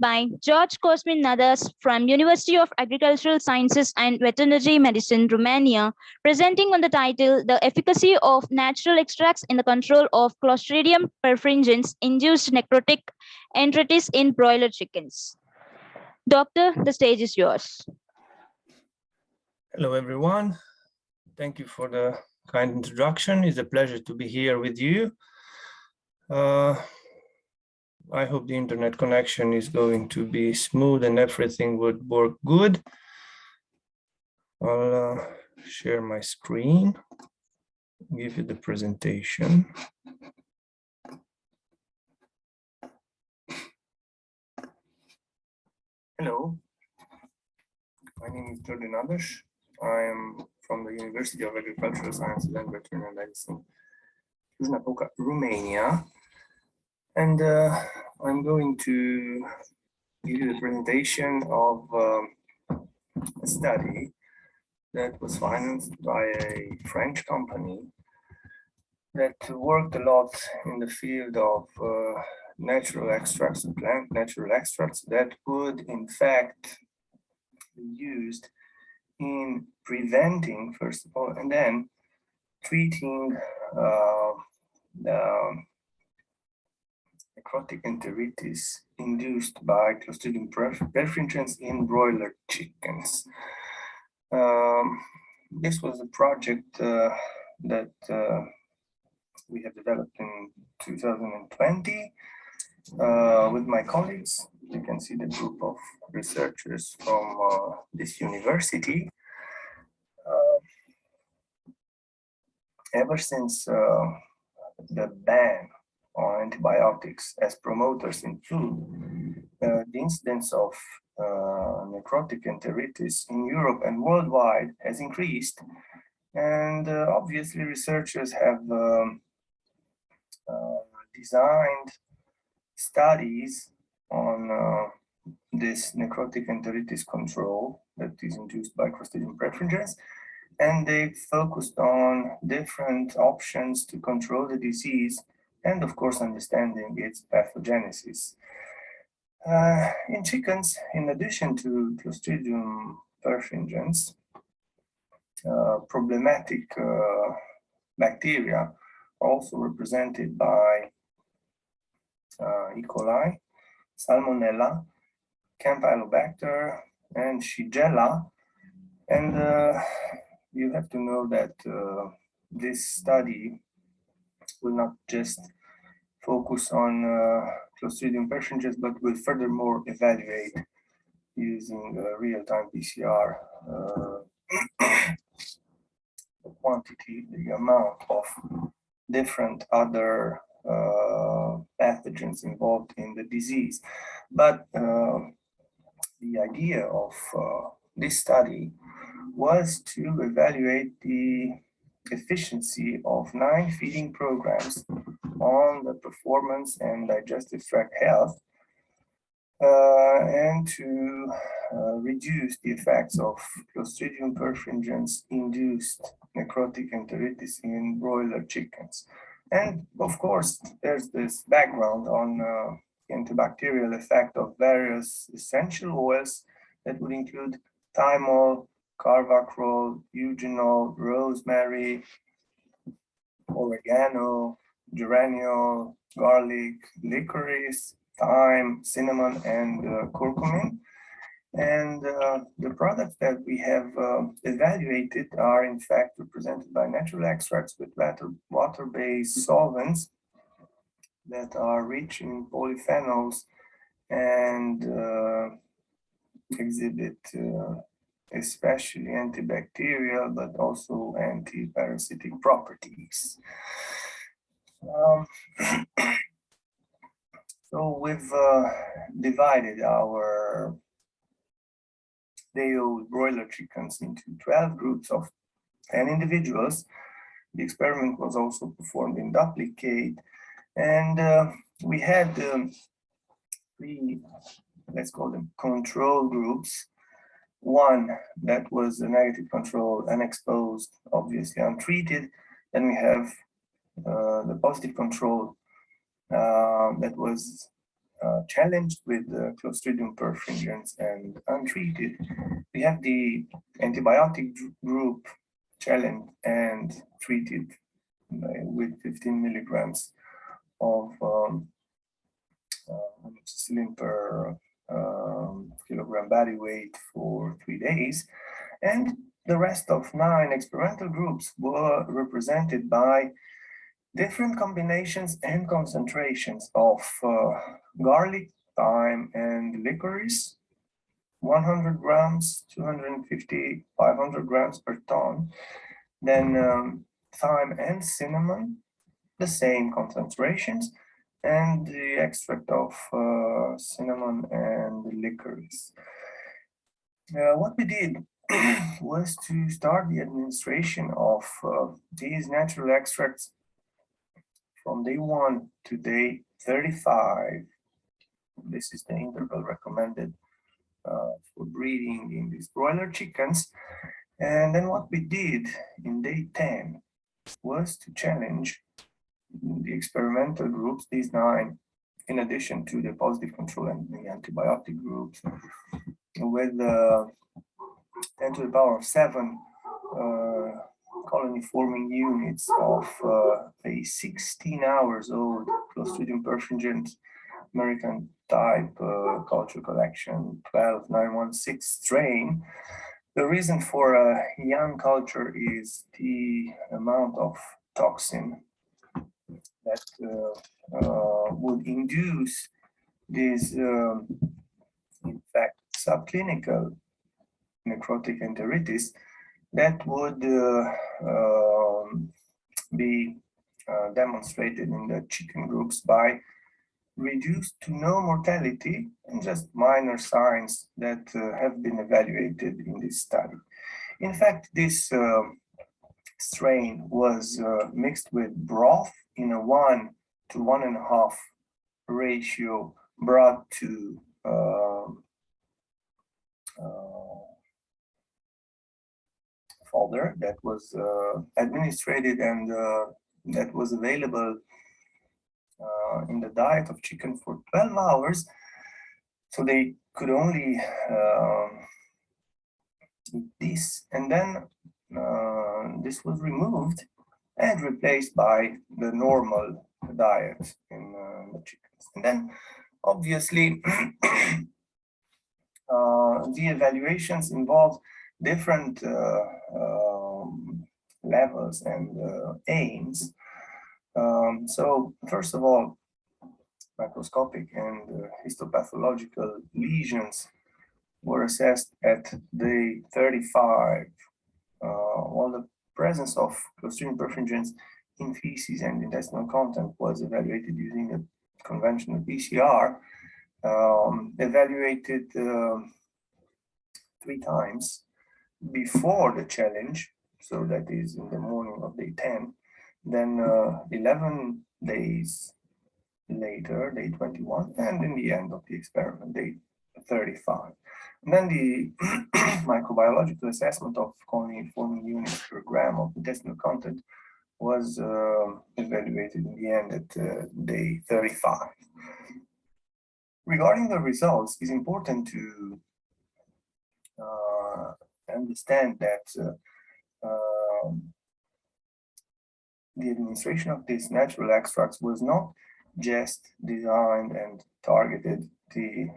by George Cosmin Nadăș from University of Agricultural Sciences and Veterinary Medicine, Romania, presenting on the title The Efficacy of Natural Extracts in the Control of Clostridium perfringens Induced Necrotic Enteritis in Broiler Chickens. Doctor, the stage is yours. Hello, everyone. Thank you for the kind introduction. It's a pleasure to be here with you. I hope the internet connection is going to be smooth and everything would work good. I'll share my screen, give you the presentation. Hello, my name is Nadăș. I am from the University of Agricultural Sciences and Veterinary Medicine, Cluj-Napoca, Romania. And I'm going to give you the presentation of a study that was financed by a French company that worked a lot in the field of natural extracts, plant natural extracts that would in fact be used in preventing, first of all, and then treating the necrotic enteritis induced by Clostridium perfringens in broiler chickens. This was a project that we have developed in 2020 with my colleagues. You can see the group of researchers from this university. Ever since the ban on antibiotics as promoters in food, the incidence of necrotic enteritis in Europe and worldwide has increased. And obviously researchers have designed studies on this necrotic enteritis control that is induced by Clostridium perfringens, and they focused on different options to control the disease and of course understanding its pathogenesis. In chickens, in addition to Clostridium perfringens, problematic bacteria are also represented by E. coli, Salmonella, Campylobacter, and Shigella. And you have to know that this study will not just focus on Clostridium perfringens, but will furthermore evaluate using real-time PCR the quantity, the amount of different other pathogens involved in the disease. But the idea of this study was to evaluate the efficiency of 9 feeding programs on the performance and digestive tract health and to reduce the effects of Clostridium perfringens induced necrotic enteritis in broiler chickens. And of course, there's this background on the antibacterial effect of various essential oils that would include thymol, carvacrol, eugenol, rosemary, oregano, geraniol, garlic, licorice, thyme, cinnamon, and curcumin. And the products that we have evaluated are in fact represented by natural extracts with water-based solvents that are rich in polyphenols and exhibit especially antibacterial, but also anti-parasitic properties. So we've divided our day-old broiler chickens into 12 groups of 10 individuals. The experiment was also performed in duplicate, and we had 3, let's call them control groups. One that was a negative control, unexposed, obviously untreated. Then we have the positive control that was challenged with Clostridium perfringens and untreated, we have the antibiotic group challenged and treated with 15 milligrams of amoxicillin per kilogram body weight for 3 days. And the rest of 9 experimental groups were represented by different combinations and concentrations of garlic, thyme, and licorice, 100 grams, 250, 500 grams per ton. Then thyme and cinnamon, the same concentrations, and the extract of cinnamon and licorice. What we did was to start the administration of these natural extracts from day 1 to day 35. This is the interval recommended for breeding in these broiler chickens. And then what we did in day 10 was to challenge the experimental groups, these 9, in addition to the positive control and the antibiotic groups, with 10 to the power of 7 colony forming units of a 16 hours old Clostridium perfringens American type culture collection 12916 strain. The reason for a young culture is the amount of toxin that would induce this, in fact, subclinical necrotic enteritis that would be demonstrated in the chicken groups by reduced to no mortality and just minor signs that have been evaluated in this study. In fact, this strain was mixed with broth in a 1 to 1.5 ratio brought to folder that was administered and that was available in the diet of chicken for 12 hours. So they could only eat this, and then this was removed and replaced by the normal diet in the chickens. And then obviously the evaluations involved different levels and aims. So first of all, microscopic and histopathological lesions were assessed at day 35, while the presence of Clostridium perfringens in feces and intestinal content was evaluated using a conventional PCR, evaluated 3 times before the challenge, so that is in the morning of day 10, then 11 days later, day 21, and in the end of the experiment, day 35. And then the microbiological assessment of colony forming units per gram of intestinal content was evaluated in the end at day 35. Regarding the results, it's important to understand that the administration of these natural extracts was not just designed and targeted the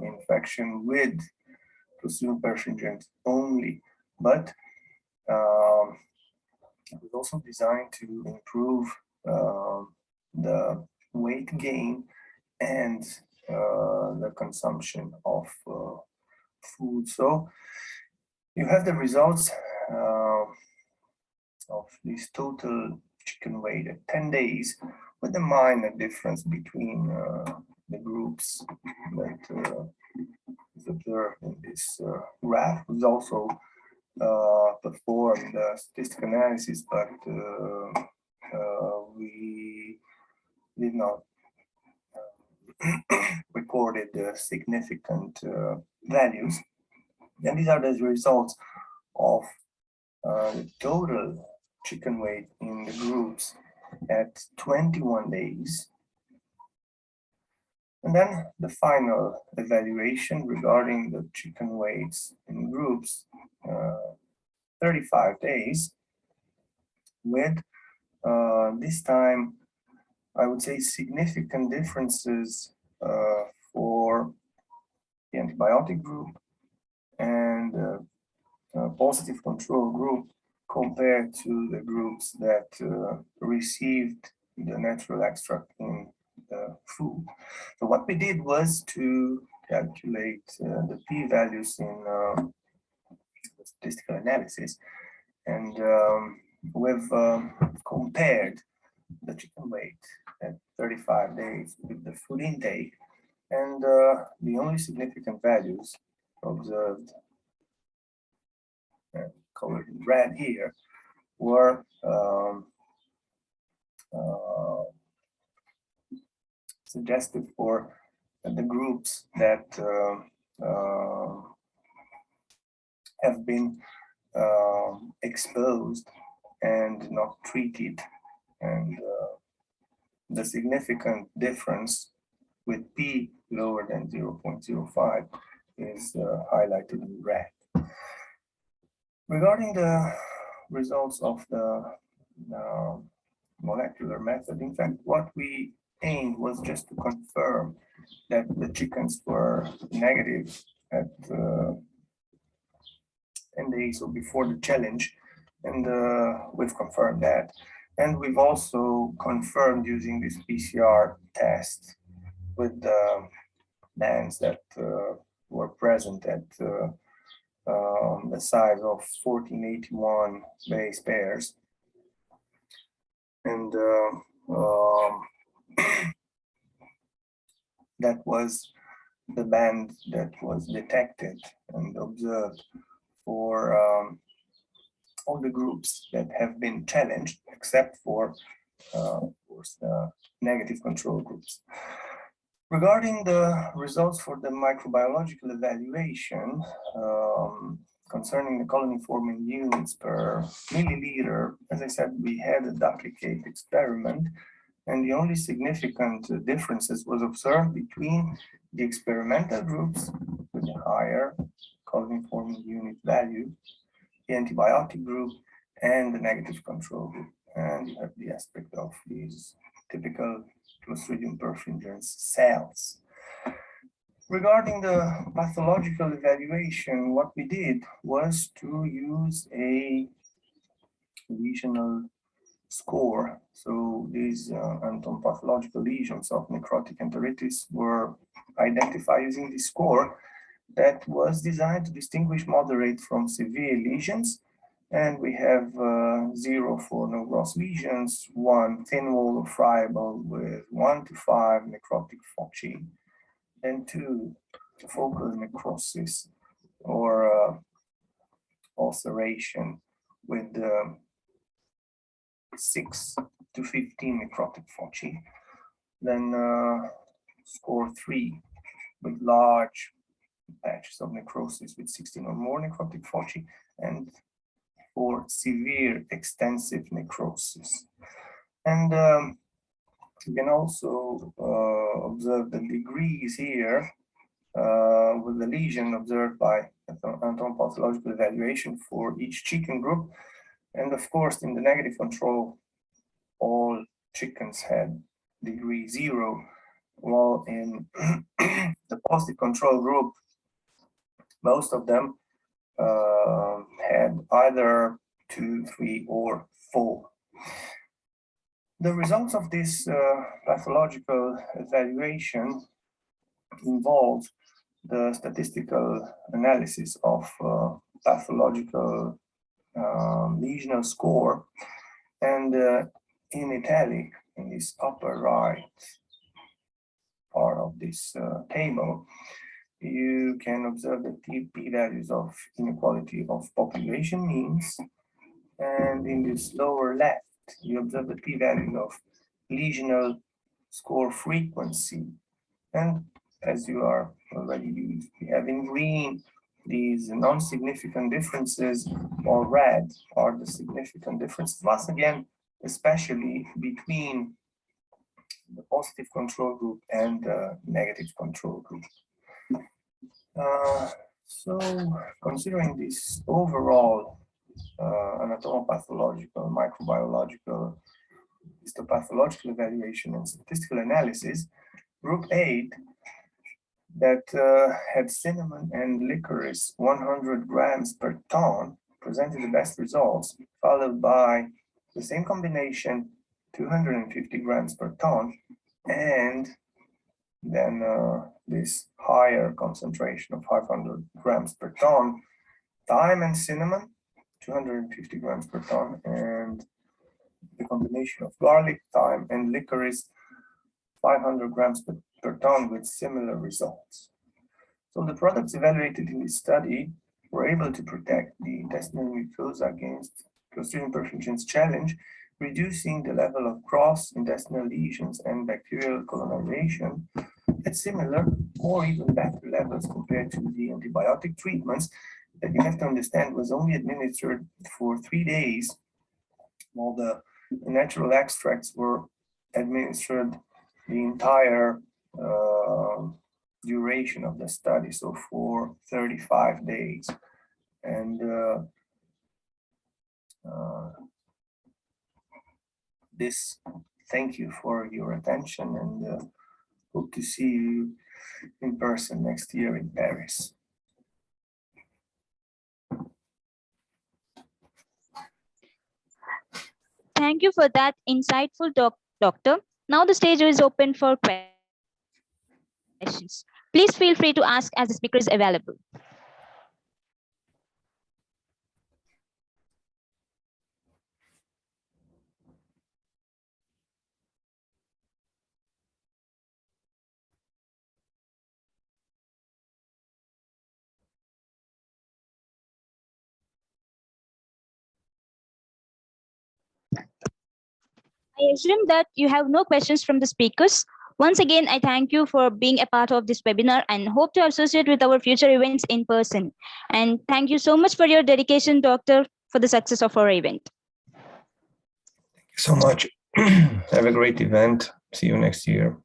infection with Clostridium perfringens only, but it was also designed to improve the weight gain and the consumption of food. So you have the results of this total chicken weight at 10 days, with a minor difference between the groups that is observed in this graph. Was also performed statistical analysis, but we did not recorded significant values. And these are the results of the total chicken weight in the groups at 21 days. And then the final evaluation regarding the chicken weights in groups, 35 days, with this time, I would say, significant differences for the antibiotic group and positive control group compared to the groups that received the natural extract in the food. So what we did was to calculate the p-values in statistical analysis, and we've compared the chicken weight at 35 days with the food intake, and the only significant values observed and colored in red here were suggested for the groups that have been exposed and not treated, and the significant difference with p lower than 0.05 is highlighted in red. Regarding the results of the molecular method, in fact, what we aimed was just to confirm that the chickens were negative at 10 days or before the challenge, and we've confirmed that. And we've also confirmed using this PCR test with the bands that were present at the size of 1481 base pairs. And that was the band that was detected and observed for all the groups that have been challenged, except for, of course, the negative control groups. Regarding the results for the microbiological evaluation, concerning the colony forming units per milliliter, as I said, we had a duplicate experiment, and the only significant differences was observed between the experimental groups with a higher colony forming unit value, the antibiotic group, and the negative control group. And you have the aspect of these typical Clostridium perfringens cells. Regarding the pathological evaluation, what we did was to use a lesional score. So these pathological lesions of necrotic enteritis were identified using this score that was designed to distinguish moderate from severe lesions. And we have 0 for no gross lesions, 1 thin wall or friable with 1 to 5 necrotic foci, and 2 focal necrosis or ulceration with 6 to 15 necrotic foci. Then score 3 with large patches of necrosis with 16 or more necrotic foci, and for severe extensive necrosis. And you can also observe the degrees here with the lesion observed by anatomopathological evaluation for each chicken group. And of course, in the negative control, all chickens had degree 0, while in the positive control group, most of them had either 2, 3, or 4. The results of this pathological evaluation involve the statistical analysis of pathological lesional score, and in italic, in this upper right part of this table, you can observe the p-values of inequality of population means, and in this lower left, you observe the p-value of lesional score frequency. And as you are already used, we have in green these non-significant differences, while red are the significant differences. Once again, especially between the positive control group and the negative control group. So considering this overall anatomopathological, microbiological, histopathological evaluation and statistical analysis, group 8 that had cinnamon and licorice 100 grams per ton presented the best results, followed by the same combination 250 grams per ton, and then this higher concentration of 500 grams per ton, thyme and cinnamon 250 grams per ton, and the combination of garlic, thyme, and licorice 500 grams per ton with similar results. So the products evaluated in this study were able to protect the intestinal mucosa against Clostridium perfringens challenge, reducing the level of cross-intestinal lesions and bacterial colonization at similar or even better levels compared to the antibiotic treatments that you have to understand was only administered for 3 days, while the natural extracts were administered the entire duration of the study, so for 35 days. And thank you for your attention, and hope to see you in person next year in Paris. Thank you for that insightful talk, Doctor. Now the stage is open for questions. Please feel free to ask as the speaker is available. I assume that you have no questions from the speakers. Once again, I thank you for being a part of this webinar and hope to associate with our future events in person. And thank you so much for your dedication, Doctor, for the success of our event. Thank you so much. Have a great event. See you next year.